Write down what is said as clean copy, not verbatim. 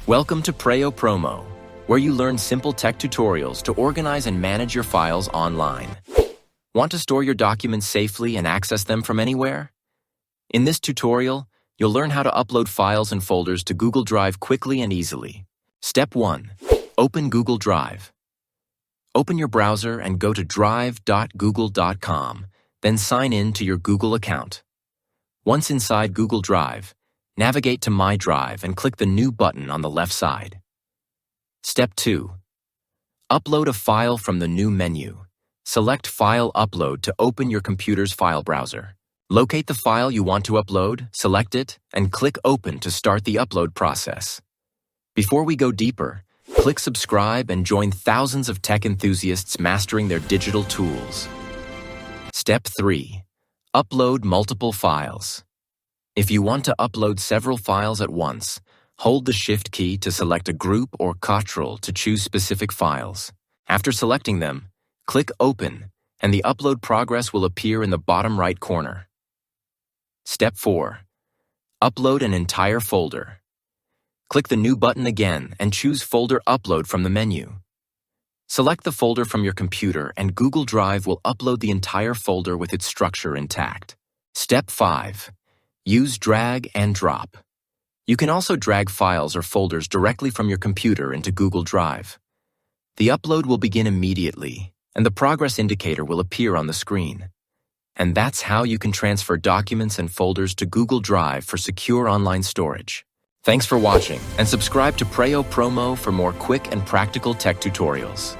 Welcome to Preyo Promo, where you learn simple tech tutorials to organize and manage your files online. Want to store your documents safely and access them from anywhere? In this tutorial, you'll learn how to upload files and folders to Google Drive quickly and easily. Step 1. Open Google Drive. Open your browser and go to drive.google.com, then sign in to your Google account. Once inside Google Drive, navigate to My Drive and click the New button on the left side. Step 2. Upload a file from the New menu. Select File Upload to open your computer's file browser. Locate the file you want to upload, select it, and click Open to start the upload process. Before we go deeper, click subscribe and join thousands of tech enthusiasts mastering their digital tools. Step 3. Upload multiple files. If you want to upload several files at once, hold the Shift key to select a group or Ctrl to choose specific files. After selecting them, click Open, and the upload progress will appear in the bottom right corner. Step 4. Upload an entire folder. Click the New button again and choose Folder Upload from the menu. Select the folder from your computer and Google Drive will upload the entire folder with its structure intact. Step 5. Use drag and drop. You can also drag files or folders directly from your computer into Google Drive. The upload will begin immediately, and the progress indicator will appear on the screen. And that's how you can transfer documents and folders to Google Drive for secure online storage. Thanks for watching, and subscribe to Preyo Promo for more quick and practical tech tutorials.